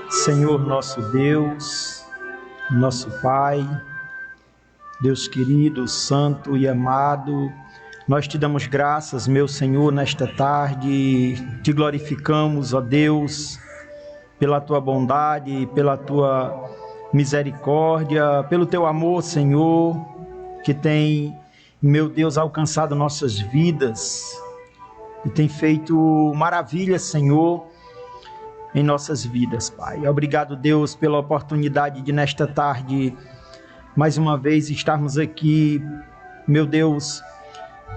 Senhor nosso Deus, nosso Pai, Deus querido, santo e amado, nós te damos graças, meu Senhor, nesta tarde, te glorificamos, ó Deus, pela tua bondade, pela tua misericórdia, pelo teu amor, Senhor, que tem, meu Deus, alcançado nossas vidas e tem feito maravilhas, Senhor, em nossas vidas, Pai. Obrigado, Deus, pela oportunidade de nesta tarde, mais uma vez, estarmos aqui, meu Deus,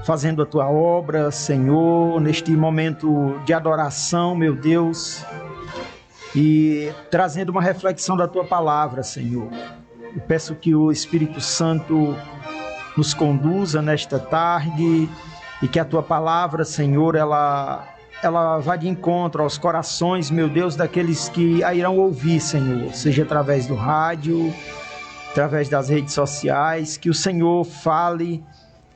fazendo a tua obra, Senhor, neste momento de adoração, meu Deus, e trazendo uma reflexão da tua palavra, Senhor. Eu peço que o Espírito Santo nos conduza nesta tarde e que a tua palavra, Senhor, ela vá de encontro aos corações, meu Deus, daqueles que a irão ouvir, Senhor, seja através do rádio, através das redes sociais, que o Senhor fale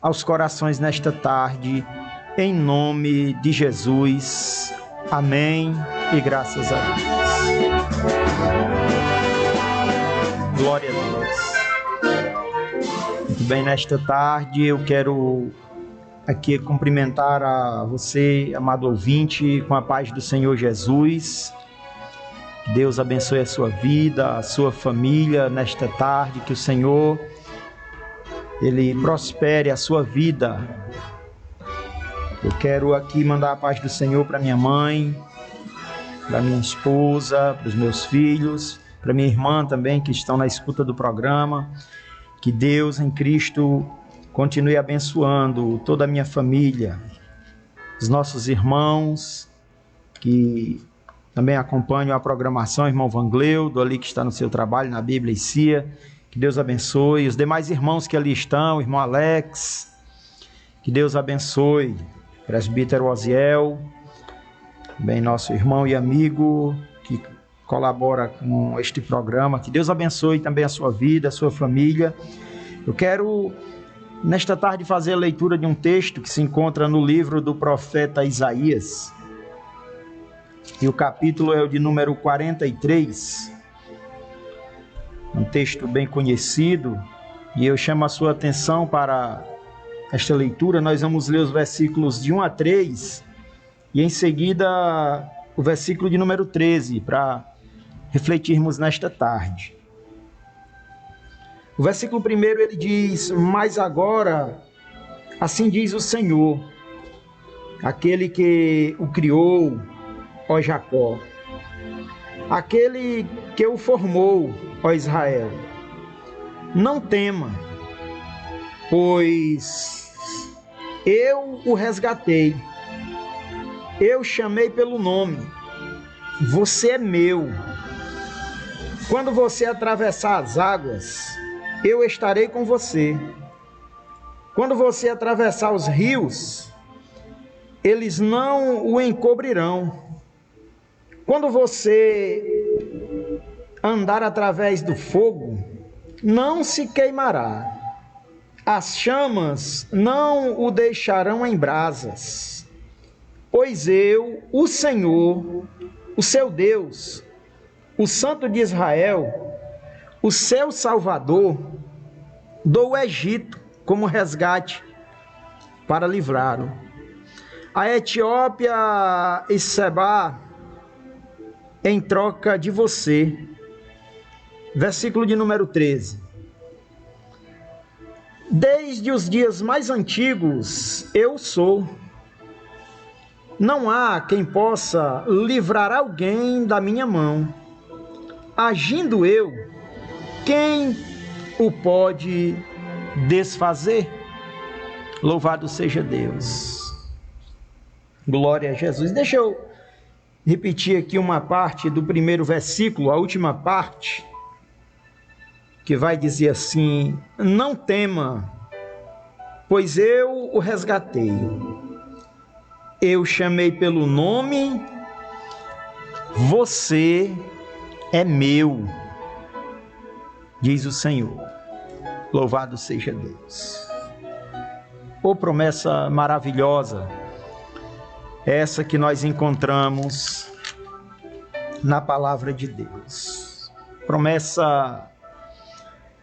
aos corações nesta tarde, em nome de Jesus. Amém e graças a Deus. Glória a Deus. Muito bem, nesta tarde eu quero aqui cumprimentar a você, amado ouvinte, com a paz do Senhor Jesus. Que Deus abençoe a sua vida, a sua família nesta tarde, que o Senhor, Ele prospere a sua vida. Eu quero aqui mandar a paz do Senhor para minha mãe, para minha esposa, para os meus filhos, para minha irmã também, que estão na escuta do programa. Que Deus em Cristo continue abençoando toda a minha família, os nossos irmãos que também acompanham a programação, irmão Vangleudo, ali que está no seu trabalho na Bíblia e CIA, que Deus abençoe, os demais irmãos que ali estão, irmão Alex, que Deus abençoe, presbítero Oziel, também nosso irmão e amigo que colabora com este programa, que Deus abençoe também a sua vida, a sua família. Eu quero nesta tarde fazer a leitura de um texto que se encontra no livro do profeta Isaías. E o capítulo é o de número 43. Um texto bem conhecido. E eu chamo a sua atenção para esta leitura. Nós vamos ler os versículos de 1 a 3. E em seguida o versículo de número 13, para refletirmos nesta tarde. O versículo 1 ele diz: mas agora, assim diz o Senhor, aquele que o criou, ó Jacó, aquele que o formou, ó Israel, não tema, pois eu o resgatei, eu chamei pelo nome, você é meu. Quando você atravessar as águas, eu estarei com você. Quando você atravessar os rios, eles não o encobrirão. Quando você andar através do fogo, não se queimará. As chamas não o deixarão em brasas. Pois eu, o Senhor, o seu Deus, o Santo de Israel, o seu Salvador, dou o Egito como resgate para livrá-lo. A Etiópia e Sebá em troca de você. Versículo de número 13. Desde os dias mais antigos eu sou. Não há quem possa livrar alguém da minha mão. Agindo eu, quem o pode desfazer? Louvado seja Deus. Glória a Jesus. Deixa eu repetir aqui uma parte do primeiro versículo, a última parte, que vai dizer assim: não tema, pois eu o resgatei. Eu chamei pelo nome, você é meu. diz o Senhor. Louvado seja Deus. Oh, promessa maravilhosa, essa que nós encontramos na palavra de Deus. Promessa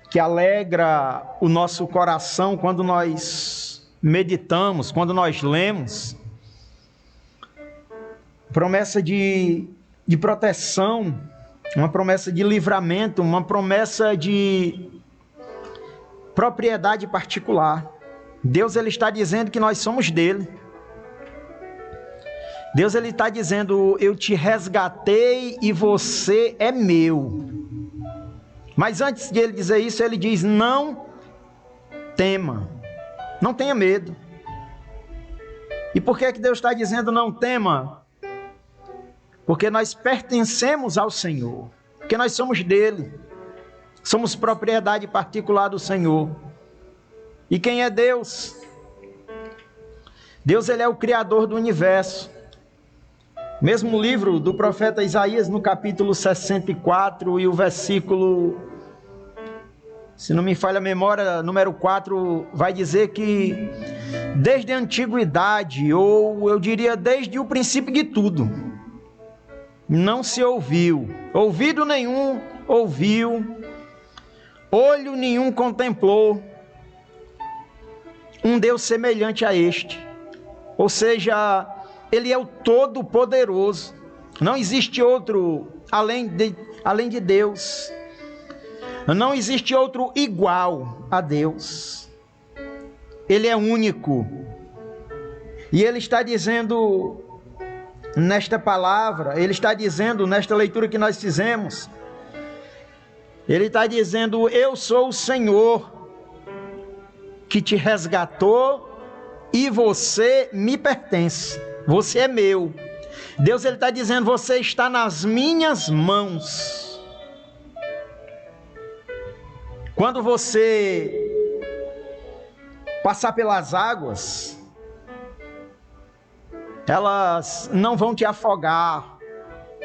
que alegra o nosso coração quando nós meditamos, quando nós lemos. Promessa de proteção, uma promessa de livramento, uma promessa de propriedade particular. Deus, ele está dizendo que nós somos dele. Deus, ele está dizendo: eu te resgatei e você é meu. Mas antes de ele dizer isso, ele diz: não tema, não tenha medo. E por que Deus está dizendo não tema? Porque nós pertencemos ao Senhor, porque nós somos dele, somos propriedade particular do Senhor. E quem é Deus? Deus, ele é o Criador do universo. Mesmo livro do profeta Isaías, no capítulo 64 e o versículo, se não me falha a memória, número 4, vai dizer que desde a antiguidade, ou eu diria desde o princípio de tudo, não se ouviu, ouvido nenhum ouviu, olho nenhum contemplou um Deus semelhante a este. Ou seja, ele é o Todo-Poderoso. Não existe outro além de Deus. Não existe outro igual a Deus. Ele é único. E ele está dizendo nesta palavra, ele está dizendo nesta leitura que nós fizemos, ele está dizendo: eu sou o Senhor que te resgatou e você me pertence. Você é meu. Deus, ele está dizendo: você está nas minhas mãos. Quando você passar pelas águas, elas não vão te afogar.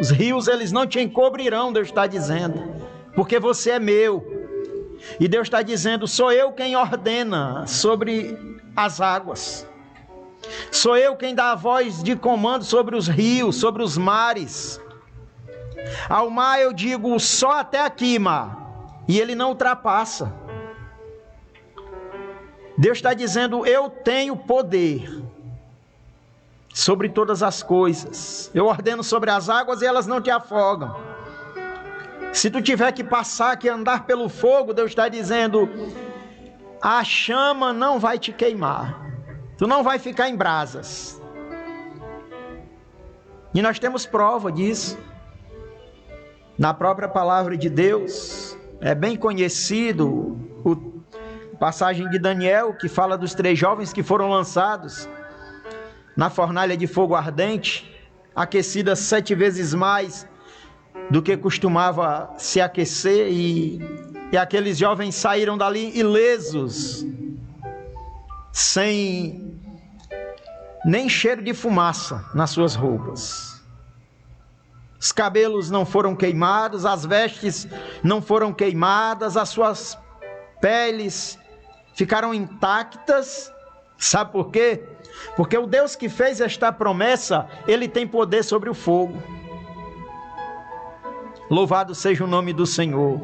Os rios, eles não te encobrirão, Deus está dizendo, porque você é meu. E Deus está dizendo: sou eu quem ordena sobre as águas. Sou eu quem dá a voz de comando sobre os rios, sobre os mares. Ao mar eu digo: só até aqui, mar, e ele não ultrapassa. Deus está dizendo: eu tenho poder sobre todas as coisas. Eu ordeno sobre as águas e elas não te afogam. Se tu tiver que passar, que andar pelo fogo, Deus está dizendo: a chama não vai te queimar. Tu não vai ficar em brasas. E nós temos prova disso na própria palavra de Deus. É bem conhecido a passagem de Daniel, que fala dos 3 jovens que foram lançados na fornalha de fogo ardente, aquecida 7 vezes mais do que costumava se aquecer, e aqueles jovens saíram dali ilesos, sem nem cheiro de fumaça nas suas roupas. Os cabelos não foram queimados, as vestes não foram queimadas, as suas peles ficaram intactas. Sabe por quê? Porque o Deus que fez esta promessa, ele tem poder sobre o fogo. Louvado seja o nome do Senhor.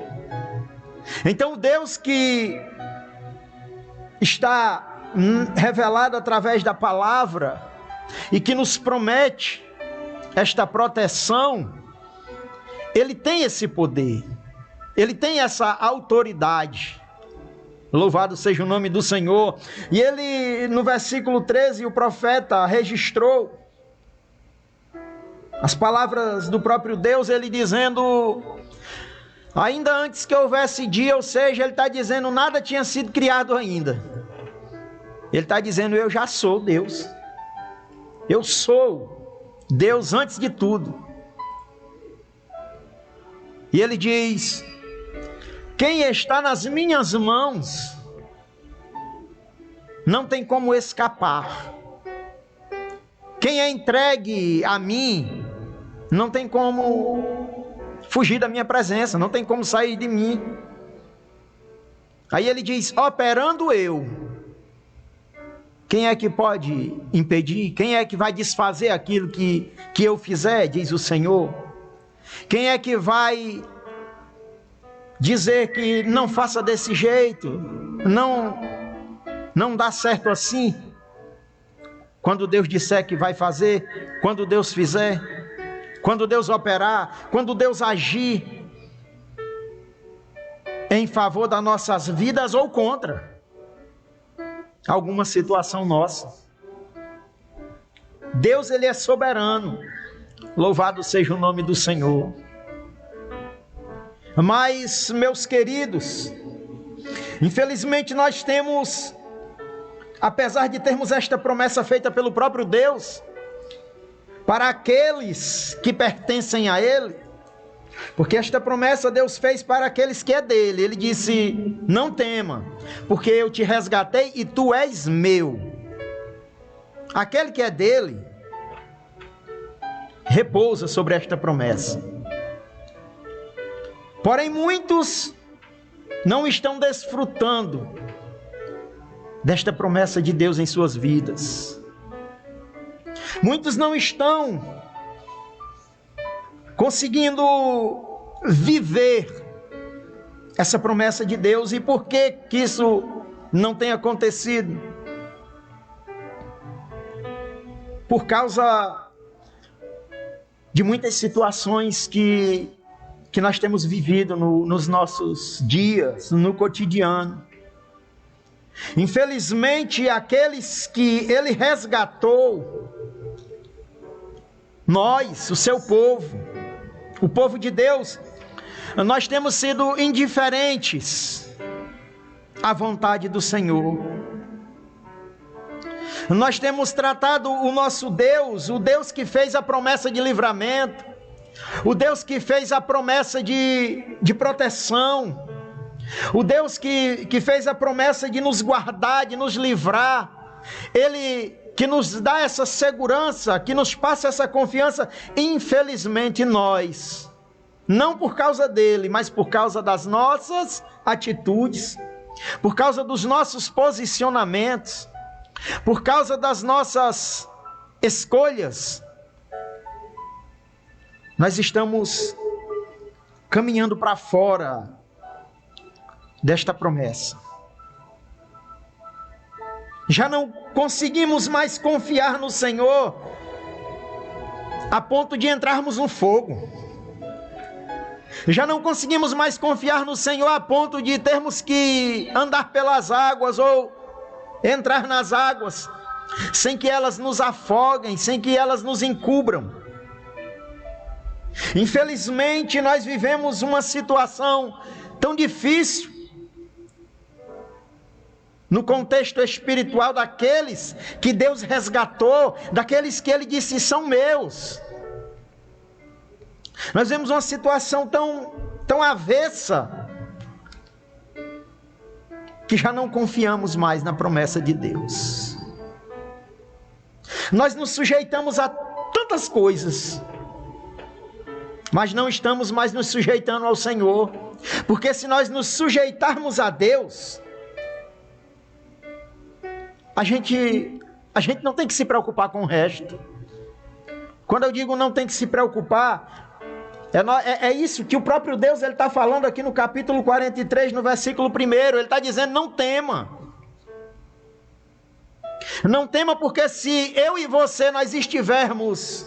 Então o Deus que está revelado através da palavra e que nos promete esta proteção, ele tem esse poder, ele tem essa autoridade. Louvado seja o nome do Senhor. E ele, no versículo 13, o profeta registrou as palavras do próprio Deus, ele dizendo: ainda antes que houvesse dia, ou seja, ele está dizendo, nada tinha sido criado ainda. Ele está dizendo: eu já sou Deus. Eu sou Deus antes de tudo. E ele diz: quem está nas minhas mãos não tem como escapar. Quem é entregue a mim não tem como fugir da minha presença, não tem como sair de mim. Aí ele diz: operando eu, quem é que pode impedir? Quem é que vai desfazer aquilo que eu fizer, diz o Senhor? Quem é que vai dizer que não faça desse jeito, não dá certo assim? Quando Deus disser que vai fazer, quando Deus fizer, quando Deus operar, quando Deus agir em favor das nossas vidas ou contra alguma situação nossa. Deus, ele é soberano. Louvado seja o nome do Senhor. Mas, meus queridos, infelizmente nós temos, apesar de termos esta promessa feita pelo próprio Deus, para aqueles que pertencem a Ele, porque esta promessa Deus fez para aqueles que é dele. Ele disse: não tema, porque eu te resgatei e tu és meu. Aquele que é dele repousa sobre esta promessa. Porém, muitos não estão desfrutando desta promessa de Deus em suas vidas. Muitos não estão conseguindo viver essa promessa de Deus. E por que isso não tem acontecido? Por causa de muitas situações que nós temos vivido nos nossos dias, no cotidiano. Infelizmente, aqueles que Ele resgatou, nós, o seu povo, o povo de Deus, nós temos sido indiferentes à vontade do Senhor. Nós temos tratado o nosso Deus, o Deus que fez a promessa de livramento, o Deus que fez a promessa de proteção, o Deus que fez a promessa de nos guardar, de nos livrar, Ele que nos dá essa segurança, que nos passa essa confiança. Infelizmente nós, não por causa dele, mas por causa das nossas atitudes, por causa dos nossos posicionamentos, por causa das nossas escolhas, nós estamos caminhando para fora desta promessa. Já não conseguimos mais confiar no Senhor a ponto de entrarmos no fogo. Já não conseguimos mais confiar no Senhor a ponto de termos que andar pelas águas ou entrar nas águas sem que elas nos afoguem, sem que elas nos encubram. Infelizmente, nós vivemos uma situação tão difícil no contexto espiritual daqueles que Deus resgatou, daqueles que Ele disse são meus. Nós vemos uma situação tão avessa, que já não confiamos mais na promessa de Deus. Nós nos sujeitamos a tantas coisas, mas não estamos mais nos sujeitando ao Senhor, porque se nós nos sujeitarmos a Deus, a gente não tem que se preocupar com o resto. Quando eu digo não tem que se preocupar, é isso que o próprio Deus está falando aqui no capítulo 43, no versículo 1. Ele está dizendo: não tema. Não tema, porque se eu e você nós estivermos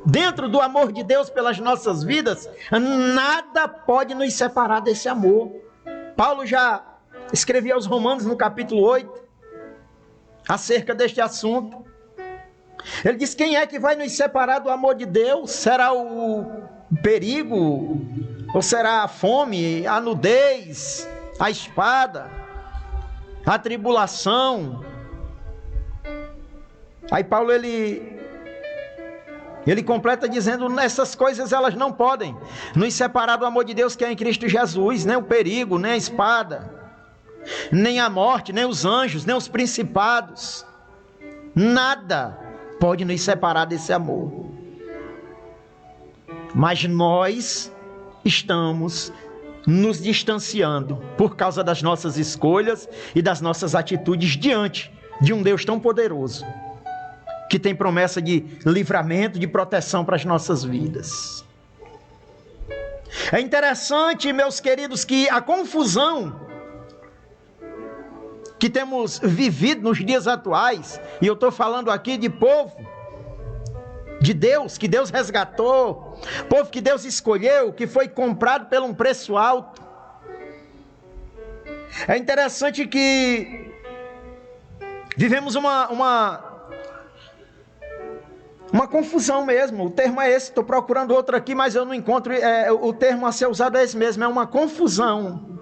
dentro do amor de Deus pelas nossas vidas, nada pode nos separar desse amor. Paulo já escrevia aos Romanos no capítulo 8 acerca deste assunto. Ele diz: quem é que vai nos separar do amor de Deus? Será o perigo? Ou será a fome, a nudez, a espada, a tribulação? Aí Paulo ele completa dizendo: essas coisas elas não podem nos separar do amor de Deus que é em Cristo Jesus. Nem o perigo, nem a espada, nem a morte, nem os anjos, nem os principados, nada pode nos separar desse amor. Mas nós estamos nos distanciando por causa das nossas escolhas e das nossas atitudes diante de um Deus tão poderoso, que tem promessa de livramento, de proteção para as nossas vidas. É interessante, meus queridos, que a confusão que temos vivido nos dias atuais, e eu estou falando aqui de povo de Deus, que Deus resgatou, povo que Deus escolheu, que foi comprado por um preço alto. É interessante que vivemos uma confusão mesmo. O termo é esse, estou procurando outro aqui, mas eu não encontro. O termo a ser usado é esse mesmo, é uma confusão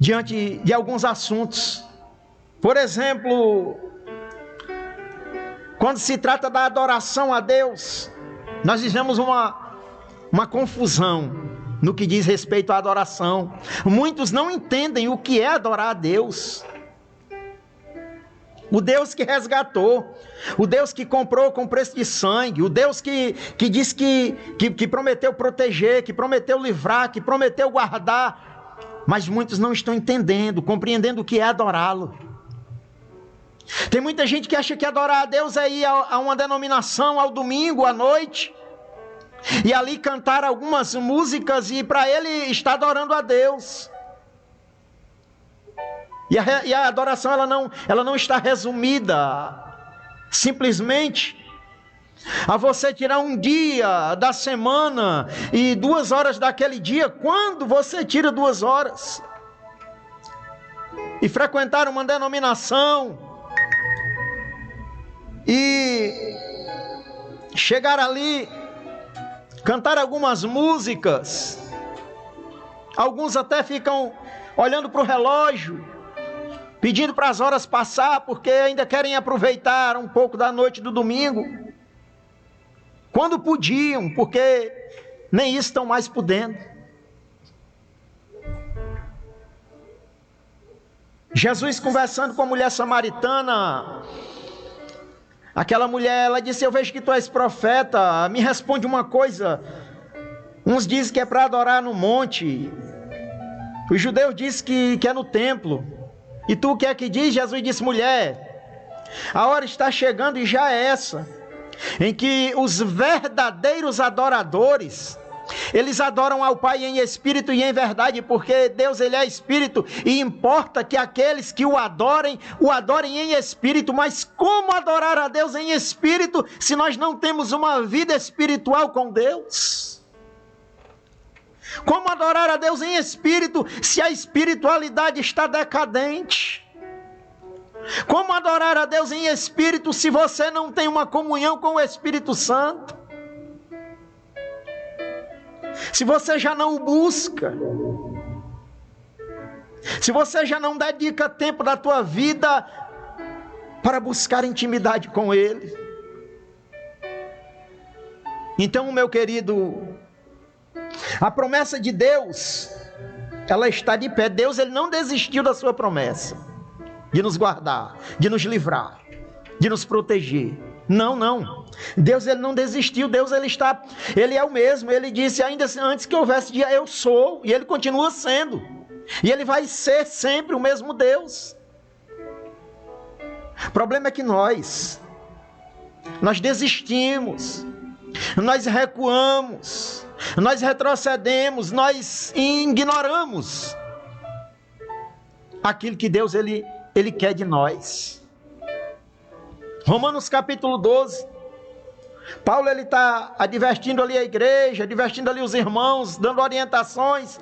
diante de alguns assuntos. Por exemplo, quando se trata da adoração a Deus, nós vivemos uma confusão no que diz respeito à adoração. Muitos não entendem o que é adorar a Deus. O Deus que resgatou, o Deus que comprou com preço de sangue, o Deus que diz que prometeu proteger, que prometeu livrar, que prometeu guardar. Mas muitos não estão entendendo, compreendendo o que é adorá-lo. Tem muita gente que acha que adorar a Deus é ir a uma denominação ao domingo à noite e ali cantar algumas músicas e para ele está adorando a Deus. E a adoração ela não está resumida simplesmente a você tirar um dia da semana e 2 horas daquele dia, quando você tira 2 horas e frequentar uma denominação e chegar ali, cantar algumas músicas. Alguns até ficam olhando para o relógio, pedindo para as horas passar, porque ainda querem aproveitar um pouco da noite do domingo, quando podiam, porque nem isso estão mais podendo. Jesus conversando com a mulher samaritana, aquela mulher, ela disse: eu vejo que tu és profeta, me responde uma coisa. Uns dizem que é para adorar no monte, os judeus dizem que é no templo, e tu o que é que diz? Jesus disse: mulher, a hora está chegando e já é essa, em que os verdadeiros adoradores, eles adoram ao Pai em espírito e em verdade, porque Deus ele é espírito, e importa que aqueles que o adorem em espírito. Mas como adorar a Deus em espírito, se nós não temos uma vida espiritual com Deus? Como adorar a Deus em espírito, se a espiritualidade está decadente? Como adorar a Deus em espírito, se você não tem uma comunhão com o Espírito Santo? Se você já não o busca, se você já não dedica tempo da tua vida para buscar intimidade com Ele. Então, meu querido, a promessa de Deus, ela está de pé. Deus ele não desistiu da sua promessa de nos guardar, de nos livrar, de nos proteger. Não. Deus ele não desistiu. Deus ele é o mesmo. Ele disse ainda antes que houvesse dia, eu sou, e ele continua sendo. E ele vai ser sempre o mesmo Deus. O problema é que nós desistimos, nós recuamos, nós retrocedemos, nós ignoramos aquilo que Deus ele quer de nós. Romanos capítulo 12, Paulo ele está advertindo ali a igreja, advertindo ali os irmãos, dando orientações,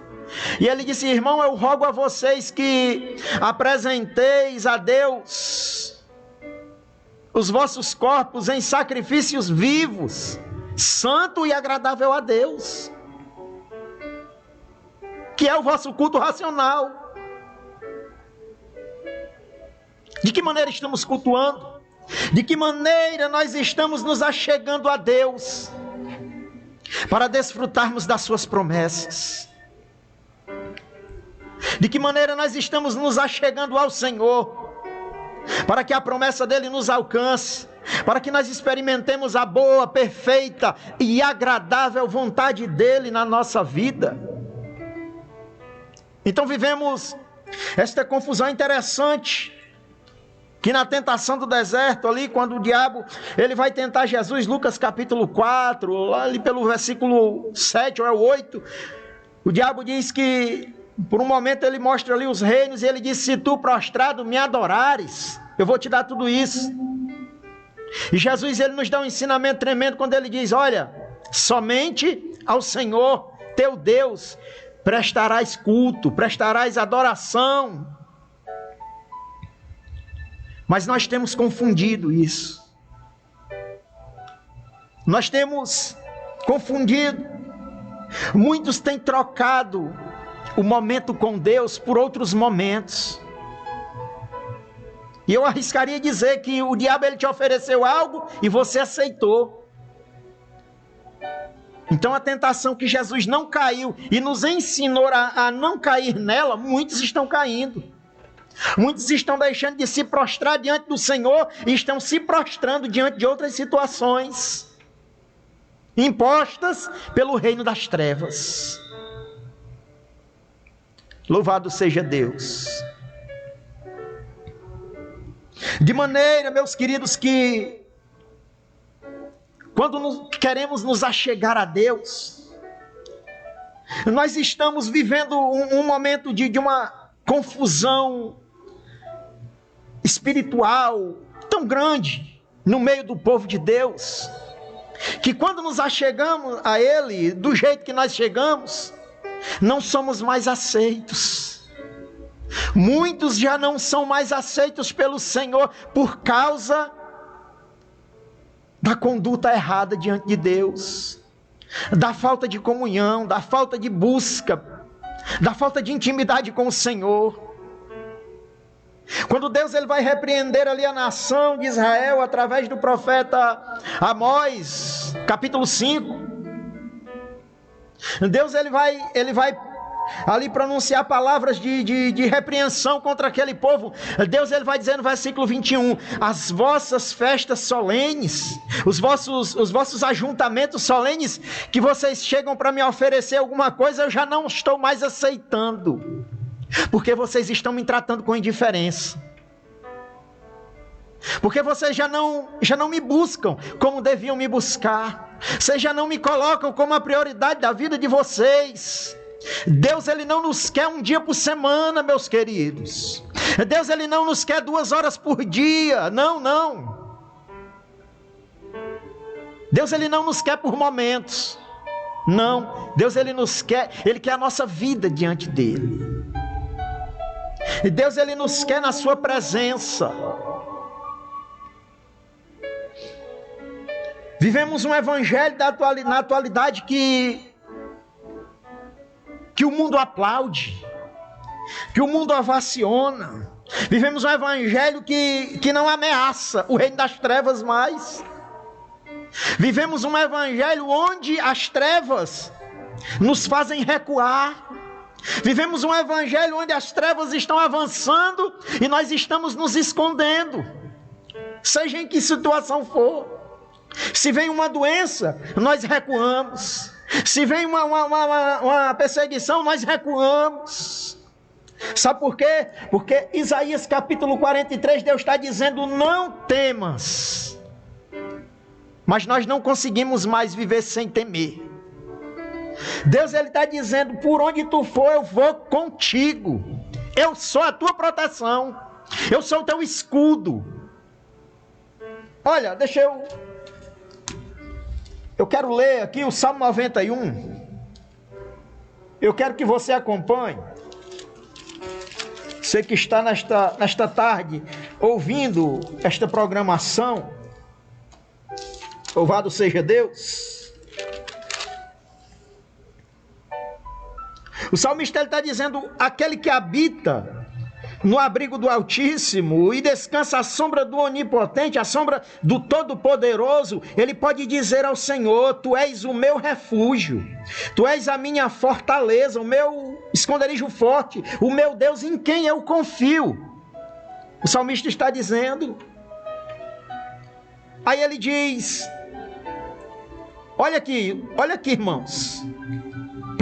e ele disse: irmão, eu rogo a vocês que apresenteis a Deus os vossos corpos em sacrifícios vivos, santo e agradável a Deus, que é o vosso culto racional. De que maneira estamos cultuando? De que maneira nós estamos nos achegando a Deus para desfrutarmos das suas promessas? De que maneira nós estamos nos achegando ao Senhor para que a promessa dele nos alcance, para que nós experimentemos a boa, perfeita e agradável vontade dele na nossa vida? Então vivemos esta confusão interessante, que na tentação do deserto ali, quando o diabo ele vai tentar Jesus, Lucas capítulo 4, lá ali pelo versículo 7 ou 8, o diabo diz que, por um momento ele mostra ali os reinos, e ele diz: se tu prostrado me adorares, eu vou te dar tudo isso. E Jesus ele nos dá um ensinamento tremendo quando ele diz: olha, somente ao Senhor teu Deus prestarás culto, prestarás adoração. Mas nós temos confundido isso. Nós temos confundido. Muitos têm trocado o momento com Deus por outros momentos. E eu arriscaria dizer que o diabo ele te ofereceu algo e você aceitou. Então a tentação que Jesus não caiu e nos ensinou a não cair nela, muitos estão caindo. Muitos estão deixando de se prostrar diante do Senhor e estão se prostrando diante de outras situações impostas pelo reino das trevas. Louvado seja Deus. De maneira, meus queridos, que quando queremos nos achegar a Deus, nós estamos vivendo um momento de uma confusão espiritual tão grande no meio do povo de Deus, que quando nos achegamos a Ele, do jeito que nós chegamos, não somos mais aceitos. Muitos já não são mais aceitos pelo Senhor por causa da conduta errada diante de Deus, da falta de comunhão, da falta de busca, da falta de intimidade com o Senhor. Quando Deus ele vai repreender ali a nação de Israel através do profeta Amós, capítulo 5, Deus ele vai ali pronunciar palavras de repreensão contra aquele povo. Deus ele vai dizer no versículo 21, as vossas festas solenes, os vossos ajuntamentos solenes, que vocês chegam para me oferecer alguma coisa, eu já não estou mais aceitando, porque vocês estão me tratando com indiferença, porque vocês já não me buscam como deviam me buscar, vocês já não me colocam como a prioridade da vida de vocês. Deus ele não nos quer um dia por semana, meus queridos. Deus ele não nos quer 2 horas por dia, não. Deus ele não nos quer por momentos, não. Deus ele nos quer, ele quer a nossa vida diante dele. E Deus ele nos quer na sua presença. Vivemos um evangelho na atualidade que o mundo aplaude, que o mundo ovaciona. Vivemos um evangelho que não ameaça o reino das trevas mais. Vivemos um evangelho onde as trevas nos fazem recuar. Vivemos um evangelho onde as trevas estão avançando e nós estamos nos escondendo, seja em que situação for. Se vem uma doença, nós recuamos. Se vem uma perseguição, nós recuamos. Sabe por quê? Porque Isaías capítulo 43, Deus está dizendo, não temas. Mas nós não conseguimos mais viver sem temer. Deus ele está dizendo, por onde tu for, eu vou contigo. Eu sou a tua proteção. Eu sou o teu escudo. Olha, eu quero ler aqui o Salmo 91. Eu quero que você acompanhe. Você que está nesta tarde ouvindo esta programação. Louvado seja Deus. O salmista está dizendo, aquele que habita no abrigo do Altíssimo e descansa à sombra do Onipotente, à sombra do Todo-Poderoso, ele pode dizer ao Senhor, tu és o meu refúgio, tu és a minha fortaleza, o meu esconderijo forte, o meu Deus em quem eu confio. O salmista está dizendo. Aí ele diz, olha aqui irmãos,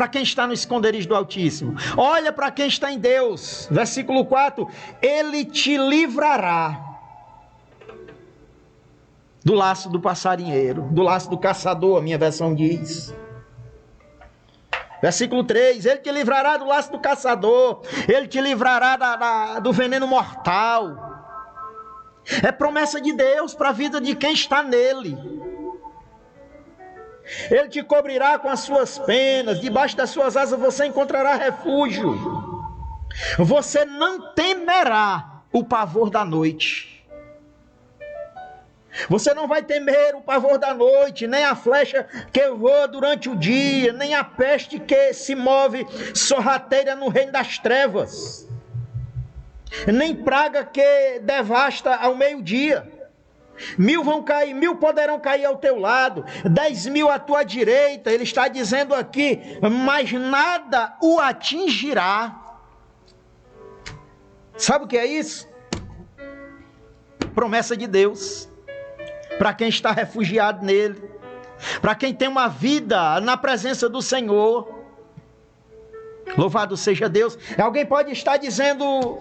para quem está no esconderijo do Altíssimo. Olha para quem está em Deus. Versículo 4: Ele te livrará do laço do passarinheiro, do laço do caçador, a minha versão diz. Versículo 3: Ele te livrará do laço do caçador, Ele te livrará do veneno mortal. É promessa de Deus para a vida de quem está nele. Ele te cobrirá com as suas penas, debaixo das suas asas você encontrará refúgio. Você não temerá o pavor da noite. Você não vai temer o pavor da noite, nem a flecha que voa durante o dia, nem a peste que se move sorrateira no reino das trevas, nem praga que devasta ao meio-dia. 1000 vão cair, 1000 poderão cair ao teu lado, 10.000 à tua direita. Ele está dizendo aqui, mas nada o atingirá. Sabe o que é isso? Promessa de Deus para quem está refugiado nele, para quem tem uma vida na presença do Senhor. Louvado seja Deus. Alguém pode estar dizendo: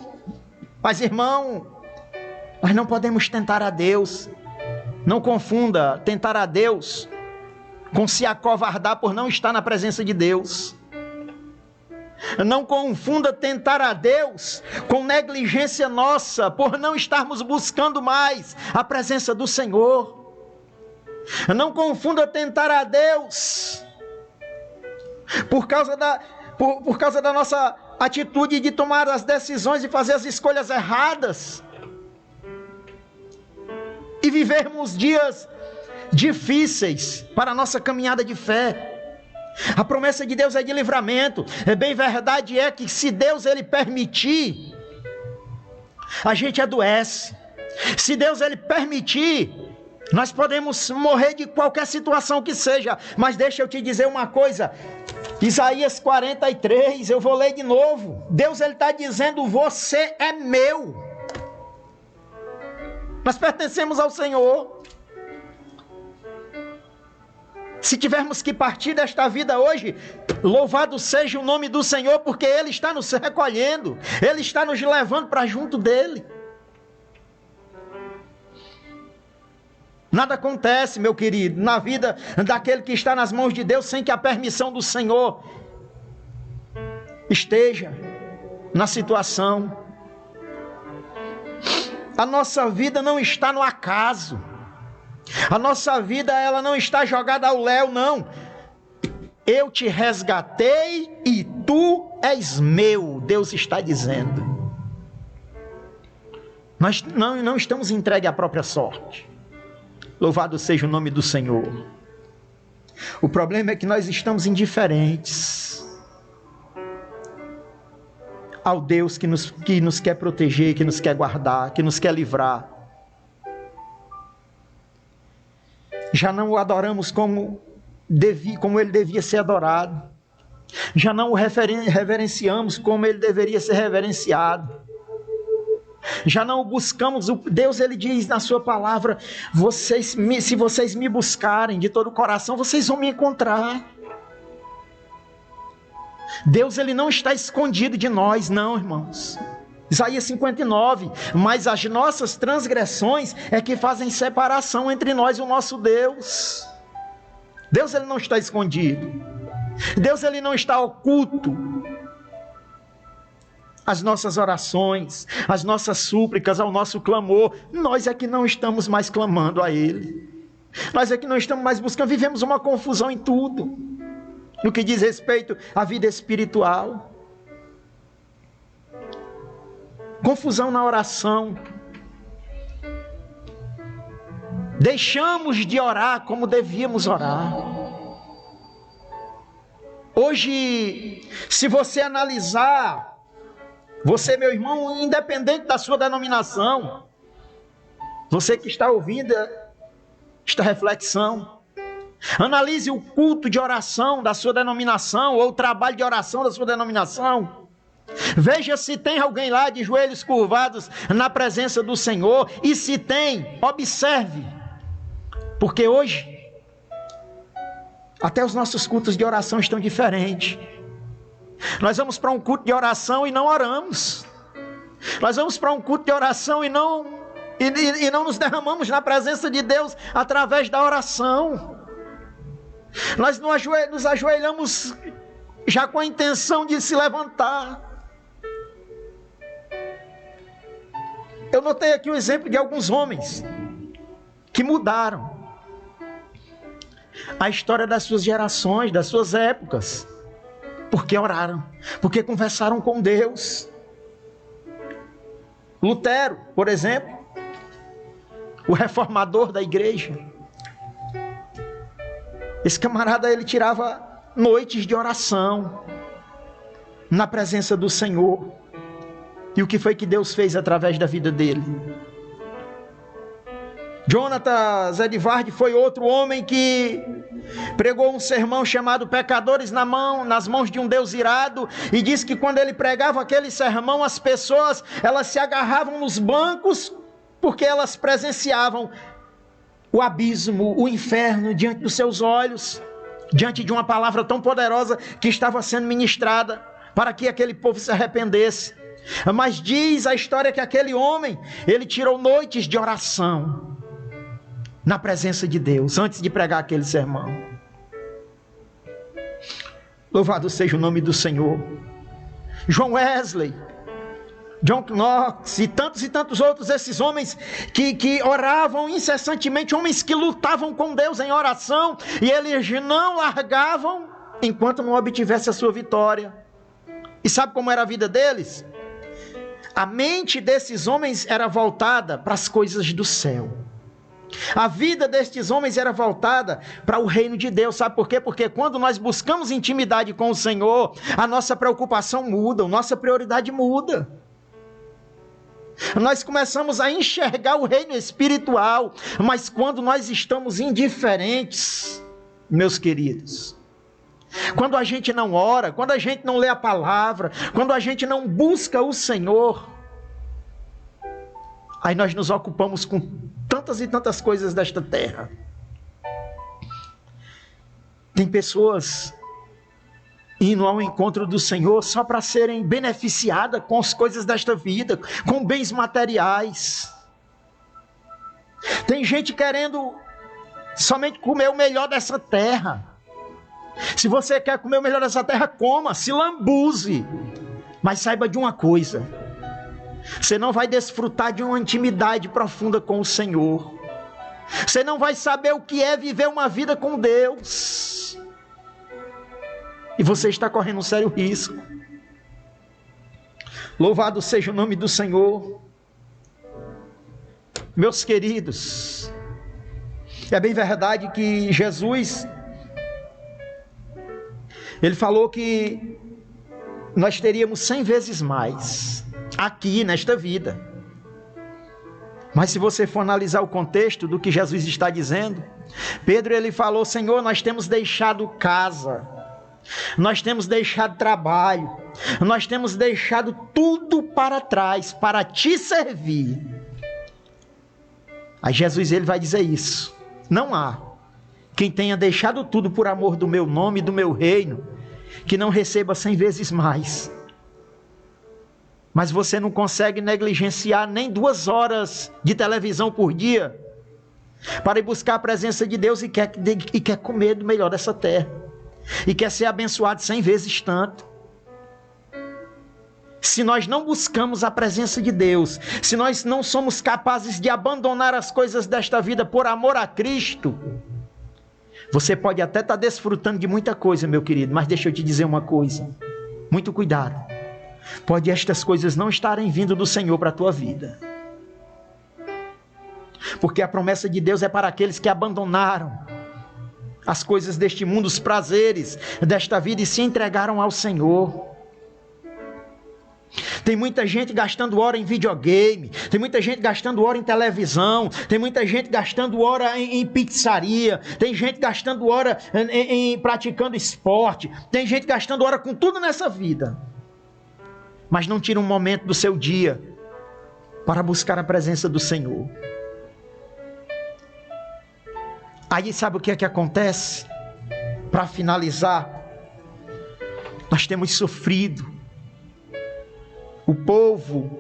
mas irmão, nós não podemos tentar a Deus. Não confunda tentar a Deus com se acovardar por não estar na presença de Deus. Não confunda tentar a Deus com negligência nossa por não estarmos buscando mais a presença do Senhor. Não confunda tentar a Deus por causa da nossa atitude de tomar as decisões e fazer as escolhas erradas e vivermos dias difíceis para a nossa caminhada de fé. A promessa de Deus é de livramento. É bem verdade é que se Deus ele permitir, a gente adoece. Se Deus ele permitir, nós podemos morrer de qualquer situação que seja. Mas deixa eu te dizer uma coisa, Isaías 43, eu vou ler de novo. Deus ele está dizendo: você é meu. Nós pertencemos ao Senhor. Se tivermos que partir desta vida hoje, louvado seja o nome do Senhor, porque Ele está nos recolhendo, Ele está nos levando para junto dEle. Nada acontece, meu querido, na vida daquele que está nas mãos de Deus, sem que a permissão do Senhor esteja na situação. A nossa vida não está no acaso. A nossa vida, ela não está jogada ao léu, não. Eu te resgatei e tu és meu, Deus está dizendo. Nós não estamos entregues à própria sorte. Louvado seja o nome do Senhor. O problema é que nós estamos indiferentes ao Deus que nos quer proteger, que nos quer guardar, que nos quer livrar. Já não o adoramos como ele devia ser adorado. Já não o reverenciamos como ele deveria ser reverenciado. Já não o buscamos. Deus ele diz na sua palavra: se vocês me buscarem de todo o coração, vocês vão me encontrar. Deus ele não está escondido de nós, não, irmãos. Isaías 59, mas as nossas transgressões é que fazem separação entre nós e o nosso Deus. Deus ele não está escondido. Deus ele não está oculto. As nossas orações, as nossas súplicas, ao nosso clamor, nós é que não estamos mais clamando a Ele. Nós é que não estamos mais buscando, vivemos uma confusão em tudo, no que diz respeito à vida espiritual. Confusão na oração. Deixamos de orar como devíamos orar. Hoje, se você analisar, você, meu irmão, independente da sua denominação, você que está ouvindo esta reflexão, analise o culto de oração da sua denominação, ou o trabalho de oração da sua denominação. Veja se tem alguém lá de joelhos curvados na presença do Senhor, e se tem, observe, porque hoje até os nossos cultos de oração estão diferentes. Nós vamos para um culto de oração e não oramos. Nós vamos para um culto de oração e não nos derramamos na presença de Deus através da oração. Nós nos ajoelhamos já com a intenção de se levantar. Eu notei aqui o exemplo de alguns homens que mudaram a história das suas gerações, das suas épocas, porque oraram, porque conversaram com Deus. Lutero, por exemplo, o reformador da igreja, esse camarada, ele tirava noites de oração na presença do Senhor. E o que foi que Deus fez através da vida dele? Jonathan Edwards foi outro homem que pregou um sermão chamado Pecadores nas mãos de um Deus irado, e diz que quando ele pregava aquele sermão, as pessoas, elas se agarravam nos bancos, porque elas presenciavam o abismo, o inferno diante dos seus olhos, diante de uma palavra tão poderosa que estava sendo ministrada para que aquele povo se arrependesse. Mas diz a história que aquele homem, ele tirou noites de oração na presença de Deus, antes de pregar aquele sermão. Louvado seja o nome do Senhor. John Wesley, John Knox e tantos outros, esses homens que oravam incessantemente, homens que lutavam com Deus em oração, e eles não largavam enquanto não obtivesse a sua vitória. E sabe como era a vida deles? A mente desses homens era voltada para as coisas do céu. A vida destes homens era voltada para o reino de Deus. Sabe por quê? Porque quando nós buscamos intimidade com o Senhor, a nossa preocupação muda, a nossa prioridade muda. Nós começamos a enxergar o reino espiritual, mas quando nós estamos indiferentes, meus queridos, quando a gente não ora, quando a gente não lê a palavra, quando a gente não busca o Senhor, aí nós nos ocupamos com tantas e tantas coisas desta terra. Tem pessoas indo ao encontro do Senhor só para serem beneficiadas com as coisas desta vida, com bens materiais. Tem gente querendo somente comer o melhor dessa terra. Se você quer comer o melhor dessa terra, coma, se lambuze. Mas saiba de uma coisa: você não vai desfrutar de uma intimidade profunda com o Senhor. Você não vai saber o que é viver uma vida com Deus. E você está correndo um sério risco. Louvado seja o nome do Senhor. Meus queridos, é bem verdade que Jesus, Ele falou que nós teríamos 100 vezes mais aqui nesta vida. Mas se você for analisar o contexto do que Jesus está dizendo, Pedro, ele falou: Senhor, nós temos deixado casa, nós temos deixado trabalho, nós temos deixado tudo para trás para te servir. Aí Jesus, ele vai dizer isso: não há quem tenha deixado tudo por amor do meu nome e do meu reino, que não receba 100 vezes mais. Mas você não consegue negligenciar nem 2 horas de televisão por dia para ir buscar a presença de Deus e quer comer do melhor dessa terra. E quer ser abençoado 100 vezes tanto. Se nós não buscamos a presença de Deus, se nós não somos capazes de abandonar as coisas desta vida por amor a Cristo, você pode até estar desfrutando de muita coisa, meu querido, mas deixa eu te dizer uma coisa: muito cuidado. Pode estas coisas não estarem vindo do Senhor para a tua vida. Porque a promessa de Deus é para aqueles que abandonaram as coisas deste mundo, os prazeres desta vida, e se entregaram ao Senhor. Tem muita gente gastando hora em videogame, tem muita gente gastando hora em televisão, tem muita gente gastando hora em pizzaria, tem gente gastando hora em praticando esporte, tem gente gastando hora com tudo nessa vida, mas não tira um momento do seu dia para buscar a presença do Senhor. Aí sabe o que é que acontece? Para finalizar, Nós temos sofrido. O povo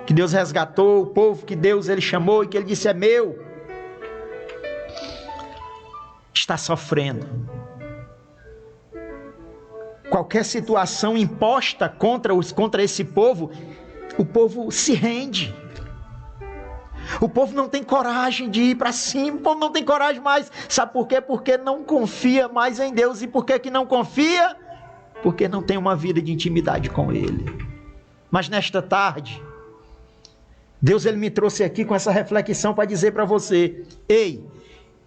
que Deus resgatou, o povo que Deus ele chamou e que ele disse é meu, está sofrendo. Qualquer situação imposta contra esse povo, o povo se rende. O povo não tem coragem de ir para cima, o povo não tem coragem mais. Sabe por quê? Porque não confia mais em Deus. E por que não confia? Porque não tem uma vida de intimidade com Ele. Mas nesta tarde, Deus ele me trouxe aqui com essa reflexão para dizer para você: ei,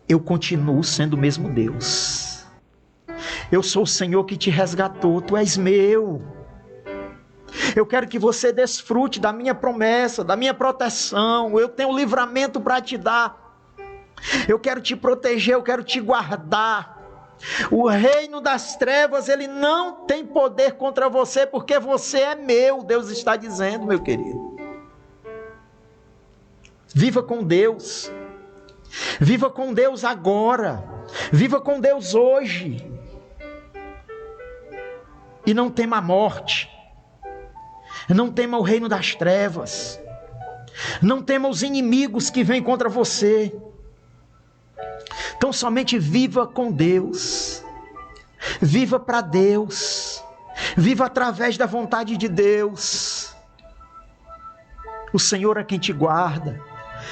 eu continuo sendo o mesmo Deus. Eu sou o Senhor que te resgatou, tu és meu. Eu quero que você desfrute da minha promessa, da minha proteção. Eu tenho livramento para te dar. Eu quero te proteger, eu quero te guardar. O reino das trevas, ele não tem poder contra você, porque você é meu, Deus está dizendo, meu querido. Viva com Deus. Viva com Deus agora. Viva com Deus hoje. E não tema a morte. Não tema o reino das trevas. Não tema os inimigos que vêm contra você. Então somente viva com Deus. Viva para Deus. Viva através da vontade de Deus. O Senhor é quem te guarda.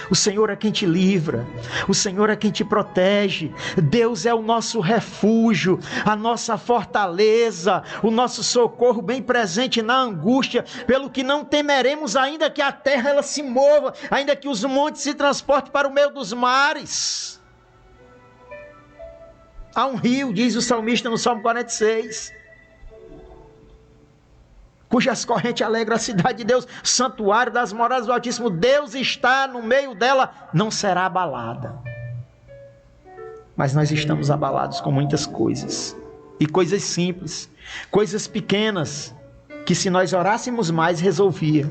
O Senhor é quem te livra, o Senhor é quem te protege. Deus é o nosso refúgio, a nossa fortaleza, o nosso socorro bem presente na angústia, pelo que não temeremos, ainda que a terra ela se mova, ainda que os montes se transportem para o meio dos mares. Há um rio, diz o salmista no Salmo 46, cujas correntes alegram a cidade de Deus, santuário das moradas do Altíssimo. Deus está no meio dela, não será abalada. Mas nós estamos abalados com muitas coisas, e coisas simples, coisas pequenas, que se nós orássemos mais resolvia,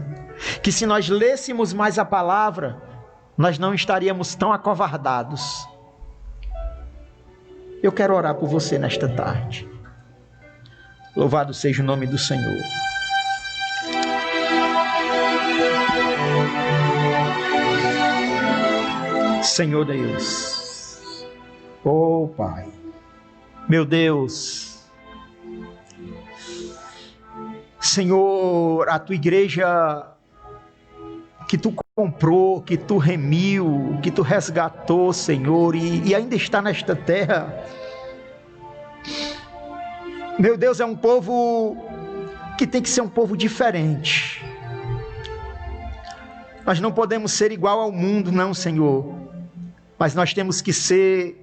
que se nós lêssemos mais a palavra, nós não estaríamos tão acovardados. Eu quero orar por você nesta tarde. Louvado seja o nome do Senhor. Senhor Deus, oh Pai, meu Deus, Senhor, a tua igreja que tu comprou, que tu remiu, que tu resgatou, Senhor, e ainda está nesta terra, meu Deus, é um povo que tem que ser um povo diferente. Nós não podemos ser igual ao mundo, não, Senhor. Mas nós temos que ser,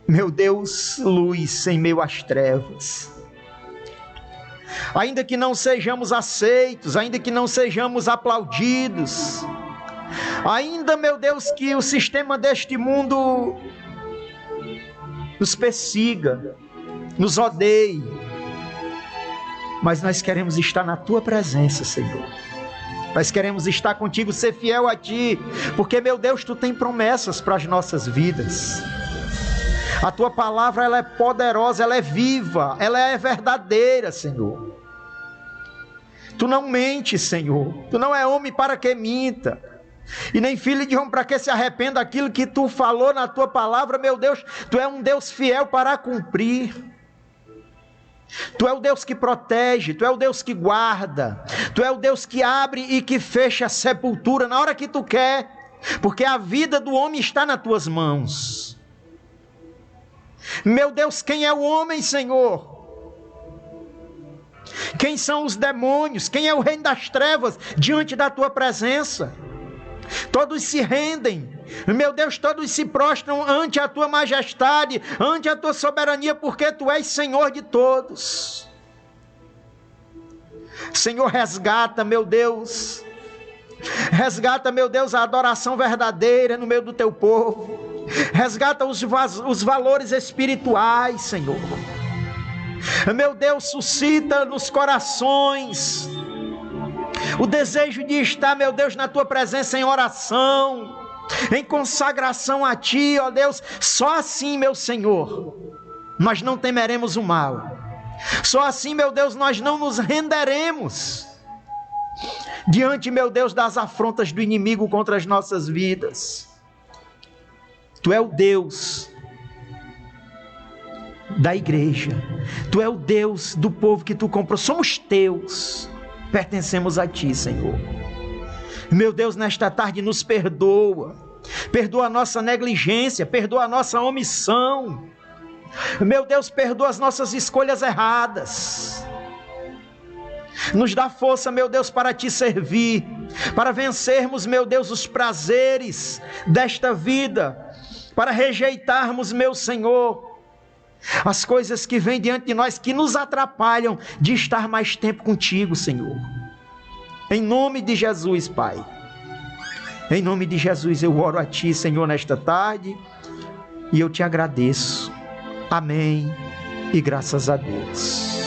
meu Deus, luz em meio às trevas. Ainda que não sejamos aceitos, ainda que não sejamos aplaudidos, ainda, meu Deus, que o sistema deste mundo nos persiga, nos odeie, mas nós queremos estar na tua presença, Senhor. Nós queremos estar contigo, ser fiel a ti, porque, meu Deus, tu tem promessas para as nossas vidas. A tua palavra, ela é poderosa, ela é viva, ela é verdadeira, Senhor. Tu não mentes, Senhor. Tu não é homem para que minta, e nem filho de homem para que se arrependa daquilo que tu falou na tua palavra, meu Deus. Tu é um Deus fiel para cumprir. Tu é o Deus que protege, tu é o Deus que guarda, tu é o Deus que abre e que fecha a sepultura na hora que tu quer, porque a vida do homem está nas tuas mãos. Meu Deus, quem é o homem, Senhor? Quem são os demônios? Quem é o reino das trevas diante da tua presença? Todos se rendem, meu Deus, todos se prostram ante a tua majestade, ante a tua soberania, porque tu és Senhor de todos. Senhor, resgata, meu Deus, a adoração verdadeira no meio do teu povo, resgata os valores espirituais, Senhor. Meu Deus, suscita nos corações o desejo de estar, meu Deus, na tua presença em oração, em consagração a ti, ó Deus. Só assim, meu Senhor, nós não temeremos o mal. Só assim, meu Deus, nós não nos renderemos diante, meu Deus, das afrontas do inimigo contra as nossas vidas. Tu é o Deus da igreja, Tu é o Deus do povo que Tu comprou, somos Teus, pertencemos a Ti, Senhor. Meu Deus, nesta tarde nos perdoa a nossa negligência, perdoa a nossa omissão, meu Deus, perdoa as nossas escolhas erradas, nos dá força, meu Deus, para Te servir, para vencermos, meu Deus, os prazeres desta vida, para rejeitarmos, meu Senhor, as coisas que vêm diante de nós, que nos atrapalham de estar mais tempo contigo, Senhor. Em nome de Jesus, Pai. Em nome de Jesus eu oro a Ti, Senhor, nesta tarde, e eu Te agradeço. Amém e graças a Deus.